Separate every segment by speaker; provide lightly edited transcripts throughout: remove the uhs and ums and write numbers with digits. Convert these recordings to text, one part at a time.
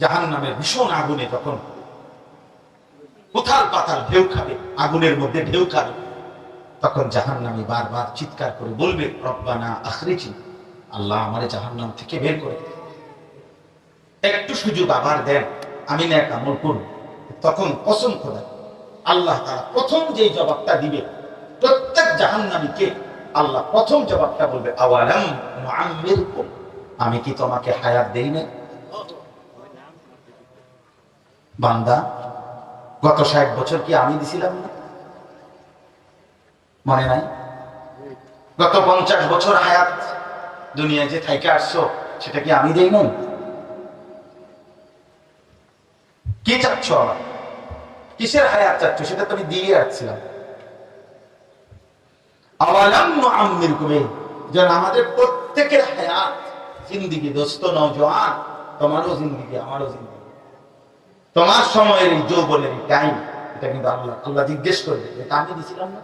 Speaker 1: জাহান্নামের ভীষণ আগুনে তখন উথাল পাতাল ঢেউ খাবে, আগুনের মধ্যে ঢেউ খাবে, তখন জাহান্নামী বারবার চিৎকার করে বলবে, রব্বানা আখরিজনি, আল্লাহ আমারে জাহান্নাম থেকে বের করে দেন, একটু সুযোগ আবার দেন, আমি নেক আমল করব। তখন কসম খোদা, আল্লাহ তাআলা প্রথম যেই জবাবটা দিবে প্রত্যেক জাহান্নামীকে, আল্লাহ প্রথম জবাবটা বলবে, আওয়ালাম নুআম্মিরকুম, আমি কি তোমাকে হায়াত দেই না? বান্দা, গত 60 বছর কি আমি দিছিলাম না? মনে নাই? গত 50 বছর হায়াত দুনিয়ায় যে থাইকে আসছো, সেটা কি আমি দেই নাই? কি চাচ্ছ আবার? কিসের হায়াত চাচ্ছ? সেটা তো আমি দিয়ে রাখছিলাম। আওয়ালাম নুআম্মিরকুম, যেন আমাদের প্রত্যেকের হায়াত, জিন্দেগি, দোস্ত নওজোয়ান, তোমারও জিন্দেগি, আমারও জিন্দেগি, তোমার সময়ের এই যৌবনের টাইম, এটা কিন্তু আল্লাহ জিজ্ঞেস করবে, এটা আমি দিছিলাম না?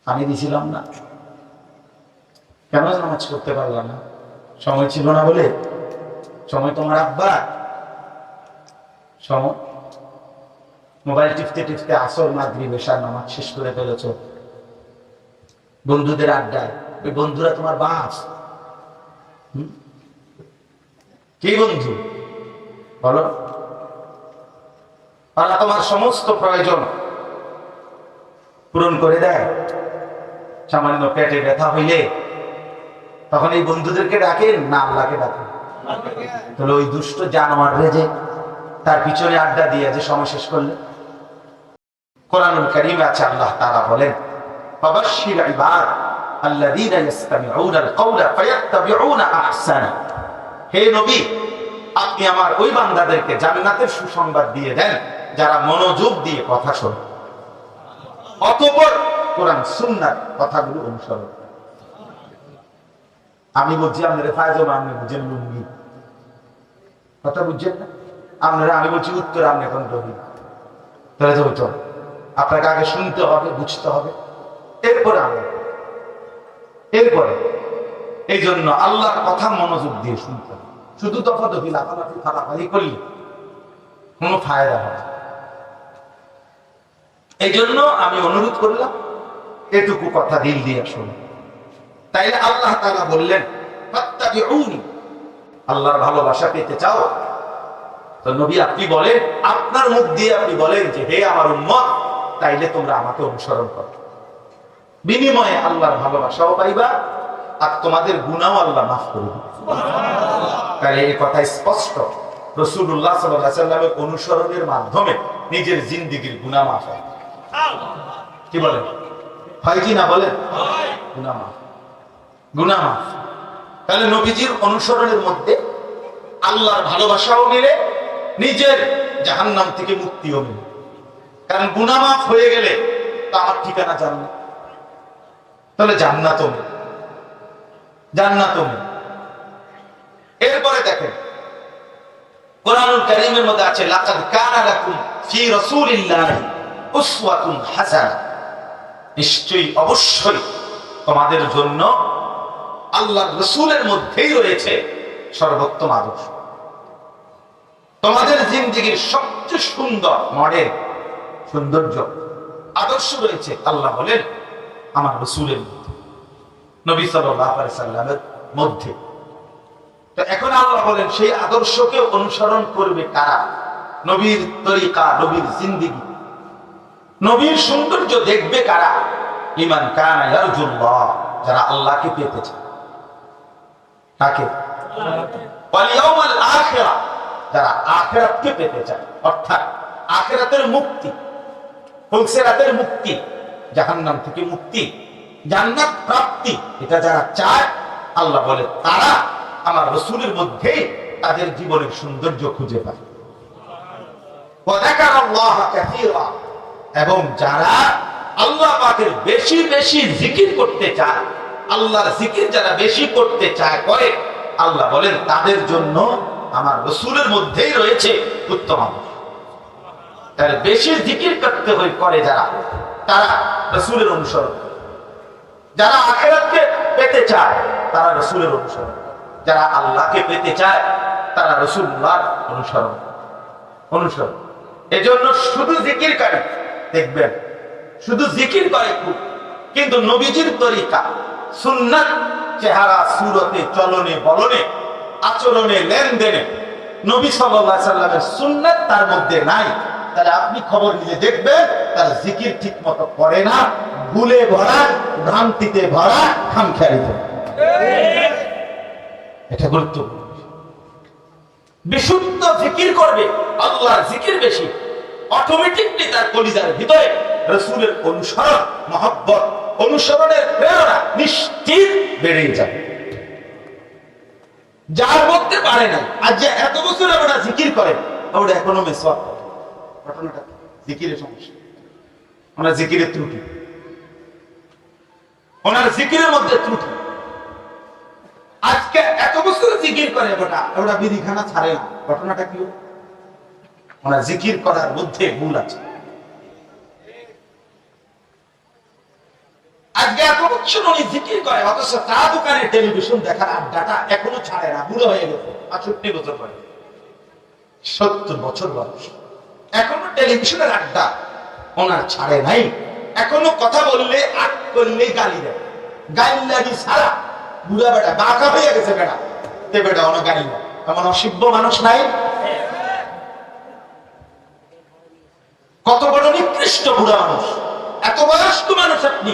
Speaker 1: আমি দিছিলাম না? কেন নামাজ করতে পারলাম না? সময় ছিল না বলে? সময় তোমার আব্বা, সময় মোবাইল টিপতে টিপতে আসর মাগরিব এশার নামাজ শেষ করে ফেলেছ, বন্ধুদের আড্ডায়, ওই বন্ধুরা তোমার বাস। কি বন্ধু বলো? তারা তোমার সমস্ত প্রয়োজন পূরণ করে দেয়। সামান্য পেটে ব্যথা হইলে তখন এই বন্ধুদেরকে ডাকেন না আল্লাহকে ডাকেন? তাহলে ওই দুষ্ট জানোয়ার রেজে তার পিছনে আড্ডা দিয়ে যে সময় শেষ করলে। কোরআনুল কারীমে আছে, আল্লাহ তাআলা বলেন, ফাবাশশির ইবাদ আল্লাযীনা ইসতামিউনাল কাওলা ফায়াত্তাবিউনা আহসানা, হে নবী, আপনি আমার ওই বান্দাদেরকে জান্নাতের সুসংবাদ দিয়ে দেন যারা মনোযোগ দিয়ে কথা শোনে, অতঃপর কোরআন সুন্নাহর কথাগুলো অনুসরণ। আমি বলছি আপনারা ফায়জামা, আপনি বুঝেন লুঙ্গি, কথা বুঝছেন না আপনারা? আমি বলছি উত্তর, আপনি এখন রবি, তাহলে তো হইতো আপনাকে আগে শুনতে হবে, বুঝতে হবে, এরপরে আমরা, এরপরে। এই জন্য আল্লাহর কথা মনোযোগ দিয়ে শুনতে হবে। শুধু দফাদফি, লাফালাফি, ফালাফালি করলে কোনো ফায়দা হবে। এই জন্য আমি অনুরোধ করলাম, এটুকু কথা দিল দিয়ে শুনুন। তাইলে আল্লাহ তাআলা বললেন, ফাত্তাবিউনি, আল্লাহর ভালোবাসা পেতে চাও তো নবী আপনি বলেন, আপনার মুখ দিয়ে আপনি বলেন যে হে আমার উম্মত, তাইলে তোমরা আমাকে অনুসরণ করো, বিনিময়ে আল্লাহর ভালোবাসাও পাইবা আর তোমাদের গুনাহও আল্লাহ মাফ করে দিবেন। তাহলে এই কথা স্পষ্ট, রাসূলুল্লাহ সাল্লাল্লাহু আলাইহি ওয়াসাল্লামের অনুসরণের মাধ্যমে নিজের জিন্দেগীর গুনাহ মাফ হয়। কি বলেন? হয় কি না বলেন? গুনাহ মাফ, গুনাহ মাফ। তাহলে নবীজির অনুসরণের মধ্যে আল্লাহর ভালোবাসাও মিলে, নিজের জাহান্নাম থেকে মুক্তিও মিলে। কারণ গুনাহ মাফ হয়ে গেলে তা আমার ঠিকানা জান্নাত, তাহলে জান্নাতও মিলে, জান্নাতও মিলে। এরপরে দেখেন, কোরআনুল কারীমের মধ্যে আছে, লাকাদ কানা লাকুম ফি রাসূলিল্লাহি উসওয়াতুন হাসানাহ, নিশ্চয়ই অবশ্যই তোমাদের জন্য আল্লাহর রাসূলের মধ্যেই রয়েছে সর্বোত্তম আদর্শ। তোমাদের জিন্দেগীর সবচেয়ে সুন্দর মডেল, সৌন্দর্য, আদর্শ রয়েছে, আল্লাহ বলেন, আমার রাসূলের মধ্যে, নবী সাল্লাল্লাহু আলাইহি সাল্লামের মধ্যে। তো এখন আল্লাহ বলেন, সেই আদর্শকে অনুসরণ করবে কারা? নবীর তরিকা, নবীর জিন্দেগি, নবীর সৌন্দর্য দেখবে কারা? ঈমান কানা ইয়ারজুল্লাহ, যারা আল্লাহকে পেতে চায়। কাকে? ওয়াল ইয়াউমাল আখিরা, যারা আখিরাতকে পেতে চায়, অর্থাৎ আখিরাতের মুক্তি, ফুলসিরাতের মুক্তি, জাহান্নাম থেকে মুক্তি, জান্নাত প্রাপ্তি, এটা যারা চায়, আল্লাহ বলে তারা আমার রাসূলের মধ্যে তাদের জীবনের সৌন্দর্য খুঁজে পায়। ওয়া যাকারাল্লাহা কাসীরা, এবং যারা আল্লাহ পাকের বেশি বেশি জিকির করতে চায়, আল্লাহর জিকির যারা বেশি করতে চায়, করে, আল্লাহ বলেন তাদের জন্য আমার রাসূলের মধ্যেই রয়েছে উত্তম আদর্শ। তার বেশি জিকির করতে করে যারা, তারা রাসূলের অনুসরণ করে। যারা আখিরাতকে পেতে চায় তারা রাসূলের অনুসরণ করে। যারা আল্লাহকে পেতে চায় তারা রাসূলুল্লাহর অনুসরণ। এজন্য শুধু জিকির করে, দেখবেন শুধু জিকির করে খুব, কিন্তু নবীজির তরিকা সুন্নাত চেহারা সুরতে চলনে বলনে আচরণে লেনদেনে নবী সাল্লাল্লাহু আলাইহি সাল্লামের সুন্নাত তার মধ্যে নাই। তাহলে আপনি খবর নিয়ে দেখবেন তার জিকির ঠিক মতো করে না, ভুলে ভরা, ভ্রান্তিতে ভরা, খামখেয়ালিতে। এটা গুরুত্বপূর্ণ। বিশুদ্ধ জিকির করবে, আল্লাহর জিকির বেশি, অটোমেটিকলি তার কলিজার ভিতরে রাসূলের অনুসরণ, মহব্বত, অনুসরণের প্রেরণা নিশ্চিত বেড়ে যাবে। যার মধ্যে পারে না, আজ যে এত বছর আমরা জিকির করেন, আমরা এখনো মেসওয়াক করি। ঘটনাটা জিকিরের সমস্যা, আমরা জিকিরের ত্রুটি, ওনার জিকিরের মধ্যে ত্রুটি। আজকে এত বছর জিকির করে ওটা বিধিখানা ছাড়ে না। ঘটনাটা কি? ওনার জিকির করার মধ্যে ভুল আছে। আজকে এত বছর উনি জিকির করে, অথচ চা দোকানে টেলিভিশন দেখার আড্ডাটা এখনো ছাড়ে না। বুড়ো হয়ে গেছে, ৬৫ বছর বয়স, ৭০ বছর বয়স, এখনো টেলিভিশনের আড্ডা ওনার ছাড়ে নাই। এখনো কথা বললে আট করলে গালি দেয়, গাইল লাগি ছাড়া বুড়া বেটা বাঁকা হয়ে গেছে। বেটা তে বেটা অনেক গালি দেয়, এমন অসভ্য মানুষ নাই? কত বড় নিকৃষ্ট বুড়া মানুষ, এত বয়স্ক মানুষ আপনি,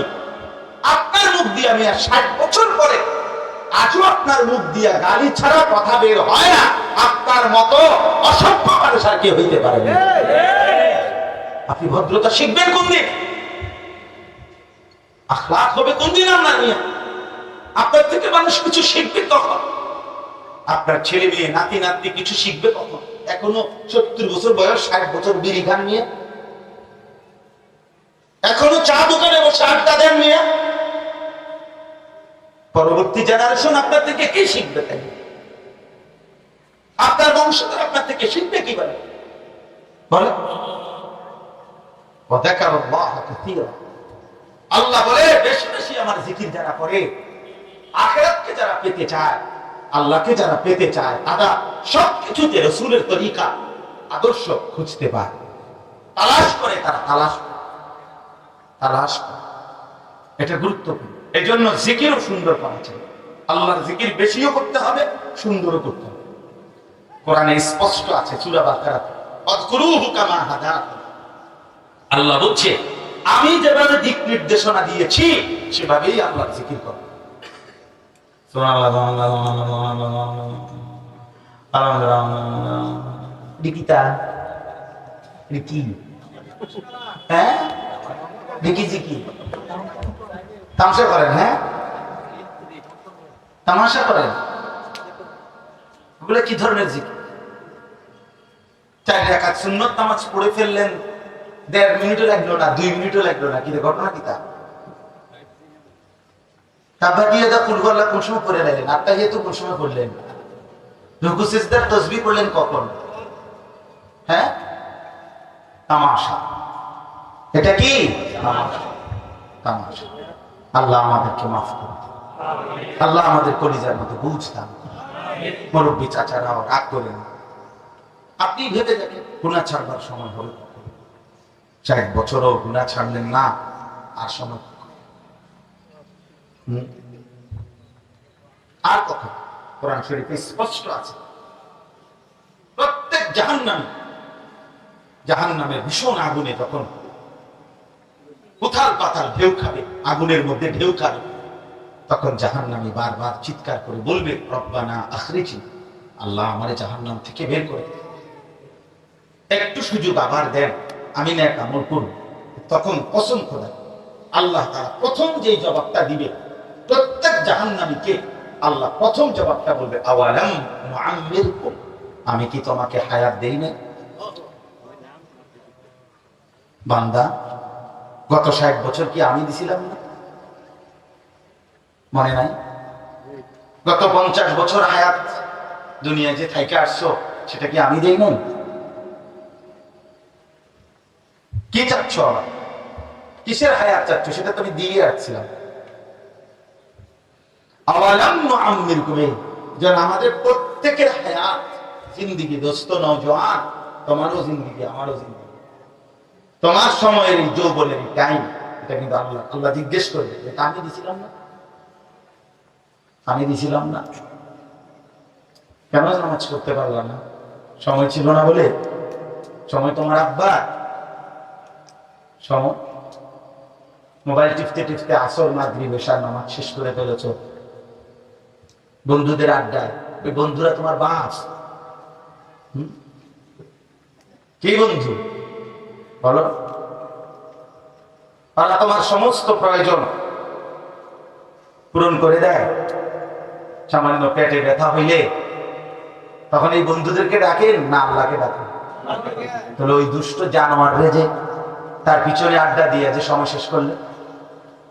Speaker 1: আপনার মুখ দিয়ে আমি ৬০ বছর পরে আজও আপনার মুখ দিয়া গালি ছাড়া কথা বের হয় না। আপনার মতো অসভ্য মানুষ আর কে হইতে পারে না? আপনি ভদ্রতা শিখবেন কোন দিন? আখলাক হবে কোন দিন আপনার নিয়ে? আপনার থেকে মানুষ কিছু শিখবে তখন, আপনার ছেলে মেয়ে নাতি নাতি কিছু শিখবে তখন। এখনো ৭০ বছর বয়স, ৬০ বছর বিড়ি খান নিয়ে, এখনো চা দোকানে বসে আড্ডা দেন নিয়ে। পরবর্তী জেনারেশন আপনার থেকে কি শিখবে? তাই আপনার বংশধর আপনার থেকে শিখবে কি বলে? আল্লাহ বলে বেশি বেশি আমার জিকির যারা করে, আখিরাতকে যারা পেতে চায়, আল্লাহকে যারা পেতে চায়, তারা সবকিছুতে রাসূলের তরিকা আদর্শ খুঁজতে পায়, তালাশ করে। তারা তালাশ করে। এটা গুরুত্বপূর্ণ। এই জন্য জিকিরও সুন্দর করা চাই। আল্লাহর জিকির বেশিও করতে হবে, সুন্দরও করতে হবে। কোরআনে স্পষ্ট আছে, সূরা বাকারাতে, আযকুরুহু কামা হাদাকুম। আল্লাহ বলছে আমি যেভাবে দিক নির্দেশনা দিয়েছি সেভাবেই আল্লাহর জিকির করো। দিকিতা দিকি, হ্যাঁ দিকি জিকি তামাশা করেন? হ্যাঁ তামাশা করেন? ওগুলো কি ধরনের জিকির? ৪ রাকাত সুন্নত নামাজ পড়ে ফেললেন, ১.৫ মিনিটও লাগলো না, ২ মিনিটও লাগলো না, কি ঘটনা? কি তা তাবাকিয়াদা কুলহুয়াল্লাহ কোন সময় পড়ে লাগলেন? আত্তাহিয়াতু কোন সময় পড়লেন? রুকু সিজদার তাসবিহ পড়লেন কখন? হ্যাঁ তামাশা। এটা কি তামাশা? আল্লাহ আমাদেরকে মাফ করুন, আল্লাহ আমাদের কলিজার মধ্যে বুঝ দান। মুরব্বী চাচারাও রাগ করেন। আপনি ভেবে দেখেন, গুনাহ ছাড়বার সময় হলো, ৬০ বছরও গুনাহ ছাড়লেন না, আর সময় আর কখন? কোরআন শরীফে স্পষ্ট আছে প্রত্যেক জাহান্নামের ভীষণ আগুনে যখন উথাল পাতাল ঢেউ খাবে, আগুনের মধ্যে ঢেউ খাবে, তখন জাহান্নামী বারবার চিৎকার করে বলবে, রব্বানা আখরিজি, আল্লাহ আমারে জাহান্নাম থেকে বের করে একটু সুযোগ আবার দেন, আমি নেক আমল করব। তখন কসম খোদা, আল্লাহ তাআলা প্রথম যে জবাবটা দিবে প্রত্যেক জাহান্নামীকে, আল্লাহ প্রথম জবাবটা বলবে, আওয়ালাম নুআম্মিরকুম, আমি কি তোমাকে হায়াত দেই না? বান্দা, গত ৬০ বছর কি আমি দিছিলাম না? মনে নাই? গত ৫০ বছর হায়াত দুনিয়ায় যে থাইকে আসছো, সেটা কি আমি দেই নাই? কি চাচ্ছ আবার? কিসের হায়াত চাচ্ছ? সেটা তো আমি দিয়ে রাখছিলাম। আওয়ালাম নুআম্মিরকুম, যেন আমাদের প্রত্যেকের হায়াত জিন্দিগি, দোস্ত নওজোয়ান, তোমারও জিন্দিগি আমারও জিন্দিগি, তোমার সময়ের এই যৌবনের এই টাইম, এটা কিন্তু আল্লাহ আল্লাহ জিজ্ঞেস করবে, এটা আমি দিছিলাম না? আমি দিছিলাম না? কেন নামাজ করতে পারলাম না? সময় ছিল না বলে? সময় তোমার আব্বা, সময় মোবাইল টিপতে টিপতে আসর মাগরিব এশার নামাজ শেষ করে ফেলেছ, বন্ধুদের আড্ডায়, ওই বন্ধুরা তোমার বাস। কি বন্ধু বলো? আল্লাহ তোমার সমস্ত প্রয়োজন পূরণ করে দেয়। সামান্য পেটে ব্যথা হইলে তখন এই বন্ধুদেরকে ডাকেন না আল্লাহকে ডাকেন? তাহলে ওই দুষ্ট জানোয়ার যে তার পিছনে আড্ডা দিয়ে যে সময় শেষ করলে